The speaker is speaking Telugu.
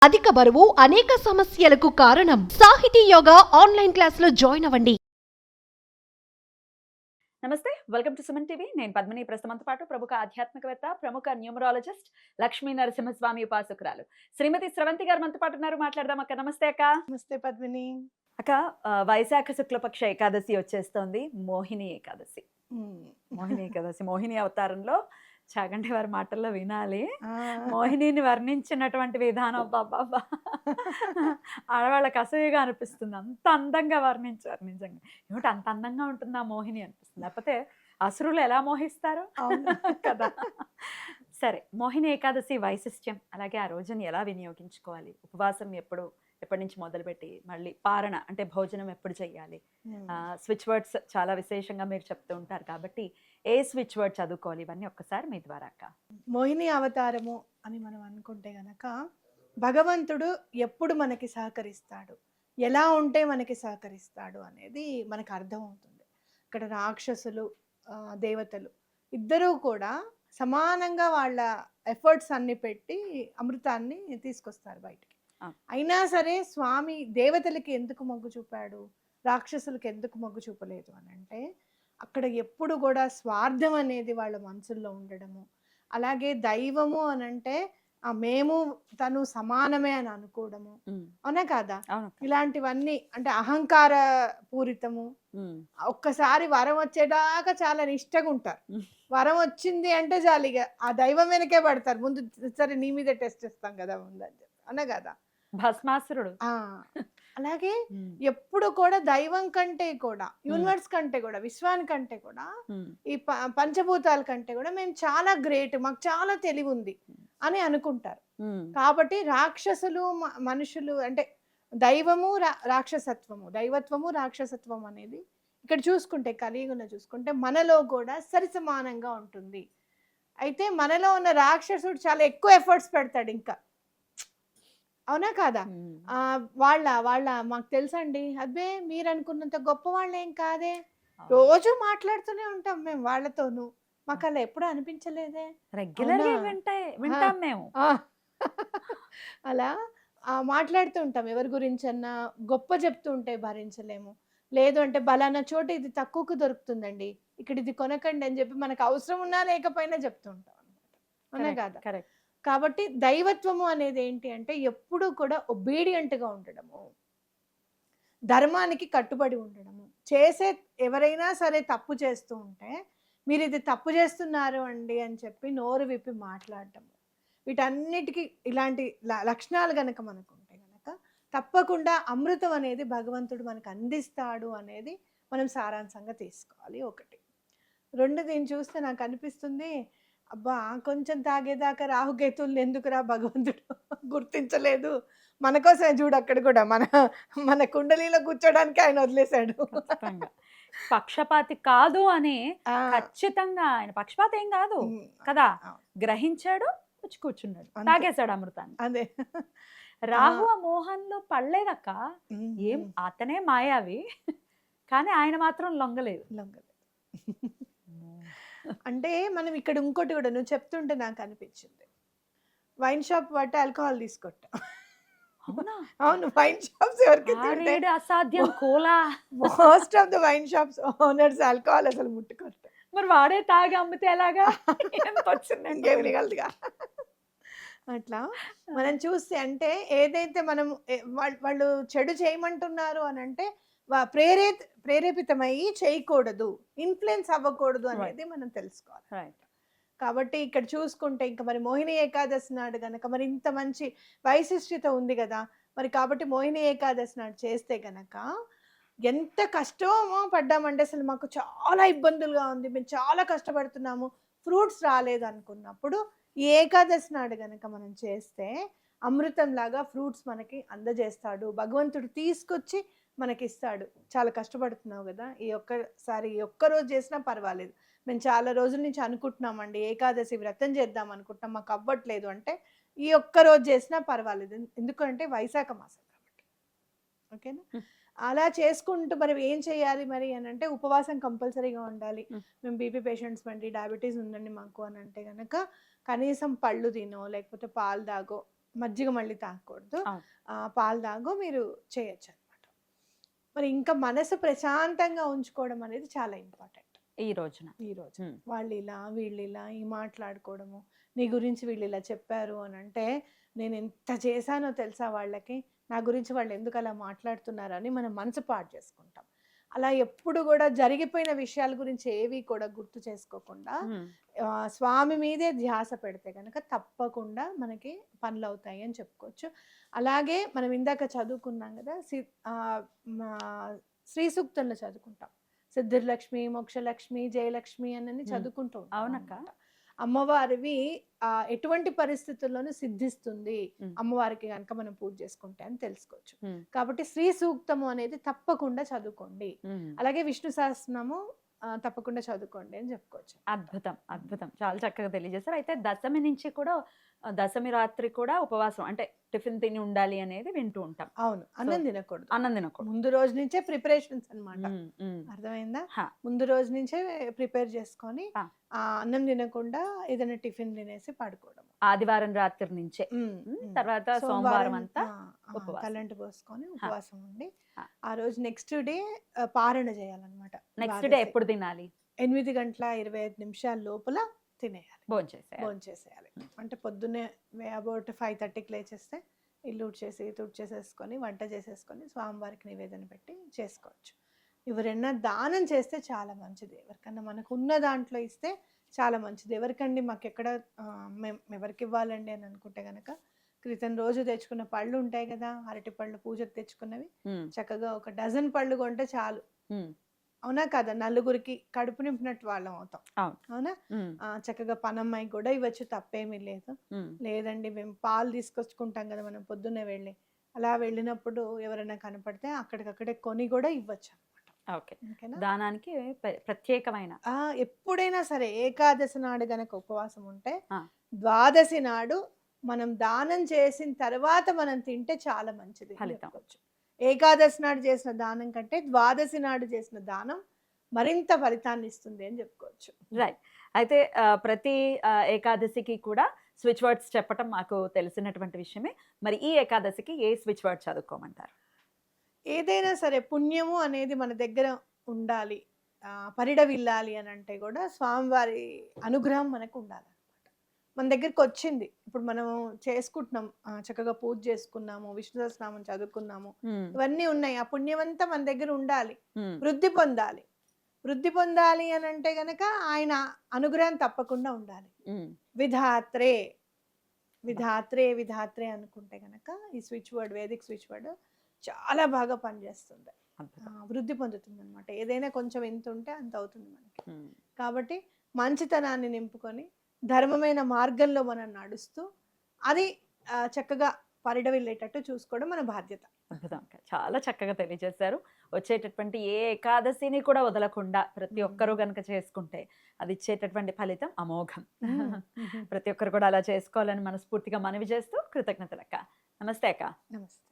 అధిక బరువు అనేక సమస్యలకు కారణం. సాహితీ యోగా ఆన్లైన్ క్లాసులో జాయిన్ అవ్వండి. నమస్తే, వెల్కమ్ టు సుమన్ టీవీ. నేను పద్మిని. ప్రస్తుతంతో పాటు ప్రముఖ ఆధ్యాత్మికవేత్త, ప్రముఖ న్యూమరాలజిస్ట్, లక్ష్మీ నరసింహస్వామి ఉపాసకురాలు శ్రీమతి స్రవంతి గారు మనతో పాటు ఉన్నారు. మాట్లాడదాం అక్క. నమస్తే అక్క. నమస్తే పద్మిని. అక్క, వైశాఖ శుక్లపక్ష ఏకాదశి వచ్చేస్తోంది. మోహిని ఏకాదశి. మోహిని ఏకాదశి, మోహిని అవతారంలో చాగంటి వారి మాటల్లో వినాలి. మోహినిని వర్ణించినటువంటి విధానం బాబా ఆడవాళ్ళకి అసూయగా అనిపిస్తుంది. అంత అందంగా వర్ణించారు. నిజంగా ఏమిటి అంత అందంగా ఉంటుందా మోహిని అనిపిస్తుంది. లేకపోతే అసురులు ఎలా మోహిస్తారు కదా. సరే, మోహిని ఏకాదశి వైశిష్ట్యం, అలాగే ఆ రోజుని ఎలా వినియోగించుకోవాలి, ఉపవాసం ఎప్పటి నుంచి మొదలుపెట్టి మళ్ళీ పారణ అంటే భోజనం ఎప్పుడు చెయ్యాలి, స్విచ్ వర్డ్స్ చాలా విశేషంగా మీరు చెప్తూ ఉంటారు కాబట్టి ఏ స్విచ్ వర్డ్ చదువుకోవాలి, ఇవన్నీ ఒక్కసారి మీ ద్వారా అక్క. మోహిని అవతారము అని మనం అనుకుంటే గనక భగవంతుడు ఎప్పుడు మనకి సహకరిస్తాడు, ఎలా ఉంటే మనకి సహకరిస్తాడు అనేది మనకు అర్థమవుతుంది. ఇక్కడ రాక్షసులు దేవతలు ఇద్దరూ కూడా సమానంగా వాళ్ళ ఎఫర్ట్స్ అన్ని పెట్టి అమృతాన్ని తీసుకొస్తారు బయటికి. అయినా సరే స్వామి దేవతలకి ఎందుకు మొగ్గు చూపాడు, రాక్షసులకి ఎందుకు మొగ్గు చూపలేదు అని అంటే అక్కడ ఎప్పుడు కూడా స్వార్థం అనేది వాళ్ళ మనసుల్లో ఉండడము, అలాగే దైవము అని అంటే మేము తను సమానమే అని అనుకోవడము, అవునా కాదా, ఇలాంటివన్నీ అంటే అహంకార పూరితము. ఒక్కసారి వరం వచ్చేదాకా చాలా నిష్టగా ఉంటారు. వరం వచ్చింది అంటే చాలు ఇక ఆ దైవం వెనకే పడతారు. ముందు సరే నీ మీద టెస్ట్ చేస్తాం కదా ముందు అని చెప్పి, అవునా కదా. భస్మాసురుడు. అలాగే ఎప్పుడు కూడా దైవం కంటే కూడా, యూనివర్స్ కంటే కూడా, విశ్వానికంటే కూడా, ఈ పంచభూతాల కంటే కూడా మేము చాలా గ్రేట్, మాకు చాలా తెలివి ఉంది అని అనుకుంటారు. కాబట్టి రాక్షసులు మనుషులు అంటే దైవము రాక్షసత్వము, దైవత్వము రాక్షసత్వం అనేది ఇక్కడ చూసుకుంటే కలియుగంలో చూసుకుంటే మనలో కూడా సరిసమానంగా ఉంటుంది. అయితే మనలో ఉన్న రాక్షసుడు చాలా ఎక్కువ ఎఫర్ట్స్ పెడతాడు ఇంకా, అవునా కాదా. వాళ్ళ మాకు తెలుసండి, అదే మీరు అనుకున్నంత గొప్ప వాళ్ళు ఏం కాదే, రోజు మాట్లాడుతూనే ఉంటాం మేము వాళ్ళతోనూ, మాకు అలా ఎప్పుడు అనిపించలేదే, వింటాం మేము అలా మాట్లాడుతూ ఉంటాం. ఎవరి గురించి అన్నా గొప్ప చెప్తూ ఉంటే భరించలేము. లేదు అంటే బలానా చోట ఇది తక్కువకు దొరుకుతుందండి, ఇక్కడ ఇది కొనకండి అని చెప్పి మనకు అవసరం ఉన్నా లేకపోయినా చెప్తూ ఉంటాం అనమాట, అవునా కాదా. కరెక్ట్. కాబట్టి దైవత్వము అనేది ఏంటి అంటే ఎప్పుడూ కూడా ఒబీడియంట్గా ఉండడము, ధర్మానికి కట్టుబడి ఉండడము. ఎవరైనా సరే తప్పు చేస్తూ ఉంటే మీరు ఇది తప్పు చేస్తున్నారు అండి అని చెప్పి నోరు విప్పి మాట్లాడటము, వీటన్నిటికీ ఇలాంటి లక్షణాలు కనుక మనకు ఉంటే కనుక తప్పకుండా అమృతం అనేది భగవంతుడు మనకు అందిస్తాడు అనేది మనం సారాంశంగా తీసుకోవాలి. ఒకటి. రెండు, దీన్ని చూస్తే నాకు అనిపిస్తుంది, అబ్బా కొంచెం తాగేదాకా రాహుకేతువులు ఎందుకురా భగవంతుడు గుర్తించలేదు, మన కోసమే చూడు అక్కడ కూడా మన కుండలీలో కూర్చోడానికి ఆయన వదిలేశాడు. పక్షపాతి కాదు అని ఖచ్చితంగా ఆయన పక్షపాతి ఏం కాదు కదా, గ్రహించాడు, వచ్చి కూర్చున్నాడు, తాగేశాడు అమృతాన్ని. అదే రాహు ఆ మోహన్లో పడలేదక్క. ఏం అతనే మాయావి, కానీ ఆయన మాత్రం లొంగలేదు. అంటే మనం ఇక్కడ ఇంకోటి కూడా నువ్వు చెప్తుంటే నాకు అనిపించింది, వైన్ షాప్ బట్టి ఆల్కహాల్ తీసుకొట్టా. అవును, వైన్ షాప్స్ ఎవరికి అసాధ్యం కోలా. Most of the wine shops owners alcohol అసలు ముట్టుకోరు. మరి వాడే తాగి అమ్మితే ఎలాగా, ఇంకేం మిగలదుగా. అట్లా మనం చూస్తే అంటే ఏదైతే మనం వాళ్ళు చెడు చేయమంటున్నారు అని అంటే ప్రేరేపితమయ్యి చేయకూడదు, ఇన్ఫ్లుయెన్స్ అవ్వకూడదు అనేది మనం తెలుసుకోవాలి. కాబట్టి ఇక్కడ చూసుకుంటే ఇంకా మరి మోహిని ఏకాదశి నాడు గనక మరి ఇంత మంచి వైశిష్ట్యత ఉంది కదా మరి, కాబట్టి మోహిని ఏకాదశి నాడు చేస్తే గనక ఎంత కష్టమో పడ్డామంటే అసలు మాకు చాలా ఇబ్బందులుగా ఉంది, మేము చాలా కష్టపడుతున్నాము, ఫ్రూట్స్ రాలేదు అనుకున్నప్పుడు ఈ ఏకాదశి నాడు గనక మనం చేస్తే అమృతం లాగా ఫ్రూట్స్ మనకి అందజేస్తాడు భగవంతుడు, తీసుకొచ్చి మనకి ఇస్తాడు. చాలా కష్టపడుతున్నావు కదా, ఈ ఒక్కరోజు చేసినా పర్వాలేదు, మేము చాలా రోజుల నుంచి అనుకుంటున్నామండి ఏకాదశి వ్రతం చేద్దాం అనుకుంటున్నాం, మాకు అవ్వట్లేదు అంటే ఈ ఒక్కరోజు చేసినా పర్వాలేదు, ఎందుకంటే వైశాఖ మాసం కాబట్టి. ఓకేనా. అలా చేసుకుంటూ మరి ఏం చేయాలి మరి అని అంటే ఉపవాసం కంపల్సరీగా ఉండాలి. మేము బీపీ పేషెంట్స్ అండి, డయాబెటీస్ ఉందండి మాకు అని అంటే కనుక కనీసం పళ్ళు తినో లేకపోతే పాలు తాగో మజ్జిగ మళ్ళీ తాగకూడదు. అవును. పాలు తాగు మీరు చేయొచ్చు అనమాట. మరి ఇంకా మనసు ప్రశాంతంగా ఉంచుకోవడం అనేది చాలా ఇంపార్టెంట్ ఈ రోజున. ఈరోజు. వాళ్ళు ఇలా వీళ్ళు ఇలా ఈ మాట్లాడుకోవడము, నీ గురించి వీళ్ళు ఇలా చెప్పారు అని అంటే నేను ఎంత చేశానో తెలుసా వాళ్ళకి, నా గురించి వాళ్ళు ఎందుకు అలా మాట్లాడుతున్నారు అని మనం మనసు పాడు చేసుకుంటాం. అలా ఎప్పుడు కూడా జరిగిపోయిన విషయాల గురించి ఏవి కూడా గుర్తు చేసుకోకుండా స్వామి మీదే ధ్యాస పెడితే కనుక తప్పకుండా మనకి పనులు అవుతాయి అని చెప్పుకోవచ్చు. అలాగే మనం ఇందాక చదువుకున్నాం కదా, శ్రీ సూక్తంలో చదువుకుంటాం, సిద్ధిర్లక్ష్మి, మోక్షలక్ష్మి, జయలక్ష్మి అని చదువుకుంటూ ఉంటాం. అవునక్క. అమ్మవారివి ఎటువంటి పరిస్థితుల్లోనూ సిద్ధిస్తుంది అమ్మవారికి కనుక మనం పూజ చేసుకుంటే అని తెలుసుకోవచ్చు. కాబట్టి శ్రీ సూక్తము అనేది తప్పకుండా చదువుకోండి. అలాగే విష్ణు సహస్రనామము తప్పకుండా చదువుకోండి అని చెప్పుకోవచ్చు. అద్భుతం, అద్భుతం, చాలా చక్కగా తెలియజేశారు. అయితే దశమి నుంచి కూడా, దశమి రాత్రి కూడా ఉపవాసం, అంటే టిఫిన్ తిని ఉండాలి అనేది వింటూ ఉంటాం. అవును, అన్నం తినకూడదు. అన్నం తినకూడదు. ముందు రోజు నుంచే ప్రిపరేషన్స్ అన్నమాట. అర్థమైందా? ముందు రోజు నుంచే ప్రిపేర్ చేసుకొని అన్నం తినకుండా ఏదైనా టిఫిన్ తినేసి పడుకోవడం. ఆదివారం రాత్రి నుంచే, తర్వాత సోమవారం అంతా తలంటి పోసుకొని ఉపవాసం ఉండి ఆ రోజు నెక్స్ట్ డే పారణ చేయాలన్నమాట. నెక్స్ట్ డే ఎప్పుడు తినాలి? 8:25 లోపల తినేయాలి, భోంచేసేయాలి. అంటే పొద్దున్నే అబౌట్ 5:30కి లేచేస్తే ఇల్లు తుడిచేసేసుకొని వంట చేసేసుకొని స్వామివారికి నివేదన పెట్టి చేసుకోవచ్చు. ఎవరైనా దానం చేస్తే చాలా మంచిది. ఎవరికన్నా మనకు ఉన్న దాంట్లో ఇస్తే చాలా మంచిది. ఎవరికండి మాకు ఎక్కడ మేము ఎవరికి ఇవ్వాలండి అని అనుకుంటే కనుక క్రితం రోజు తెచ్చుకున్న పళ్ళు ఉంటాయి కదా, అరటి పళ్ళు పూజకు తెచ్చుకున్నవి, చక్కగా ఒక డజన్ పళ్ళు కొంటే చాలు. అవునా కదా? నలుగురికి కడుపు నింపినట్టు వాళ్ళం అవుతాం. అవునా? చక్కగా పనమ్మాయి కూడా ఇవ్వచ్చు, తప్పేమీ లేదు. లేదండి మేము పాలు తీసుకొచ్చుకుంటాం కదా మనం పొద్దున్నే వెళ్ళి, అలా వెళ్ళినప్పుడు ఎవరైనా కనపడితే అక్కడికక్కడే కొని కూడా ఇవ్వచ్చు అనమాట. దానానికి ప్రత్యేకమైన ఎప్పుడైనా సరే ఏకాదశి నాడు గనక ఉపవాసం ఉంటే ద్వాదశి నాడు మనం దానం చేసిన తర్వాత మనం తింటే చాలా మంచిది ఫలితం. ఏకాదశి నాడు చేసిన దానం కంటే ద్వాదశి నాడు చేసిన దానం మరింత ఫలితాన్ని ఇస్తుంది అని చెప్పుకోవచ్చు. రైట్. అయితే ప్రతి ఏకాదశికి కూడా స్విచ్ వర్డ్స్ చెప్పటం మాకు తెలిసినటువంటి విషయమే. మరి ఈ ఏకాదశికి ఏ స్విచ్ వర్డ్ చదువుకోమంటారు? ఏదైనా సరే పుణ్యము అనేది మన దగ్గర ఉండాలి, పరిడవిల్లాలి అని అంటే కూడా స్వామివారి అనుగ్రహం మనకు ఉండాలి. మన దగ్గరికి వచ్చింది, ఇప్పుడు మనం చేసుకుంటున్నాం, చక్కగా పూజ చేసుకున్నాము, విష్ణు సహస్రనామం చదువుకున్నాము, ఇవన్నీ ఉన్నాయి. ఆ పుణ్యం అంతా మన దగ్గర ఉండాలి, వృద్ధి పొందాలి అని అంటే గనక ఆయన అనుగ్రహం తప్పకుండా ఉండాలి. విధాత్రే అనుకుంటే గనక ఈ switch word, Vedic switch word చాలా బాగా పనిచేస్తుంది, వృద్ధి పొందుతుంది అనమాట. ఏదైనా కొంచెం ఎంత ఉంటే అంత అవుతుంది మనకి. కాబట్టి మంచితనాన్ని నింపుకొని ధర్మమైన మార్గంలో మనం నడుస్తూ అది చక్కగా పరిడవిల్లేటట్టు చూసుకోవడం మన బాధ్యత. అద్భుతం, చాలా చక్కగా తెలియజేశారు. వచ్చేటటువంటి ఏ ఏకాదశిని కూడా వదలకుండా ప్రతి ఒక్కరూ గనక చేసుకుంటే అది ఇచ్చేటటువంటి ఫలితం అమోఘం. ప్రతి ఒక్కరు కూడా అలా చేసుకోవాలని మనస్ఫూర్తిగా మనవి చేస్తూ కృతజ్ఞతలు అక్క. నమస్తే అక్క. నమస్తే.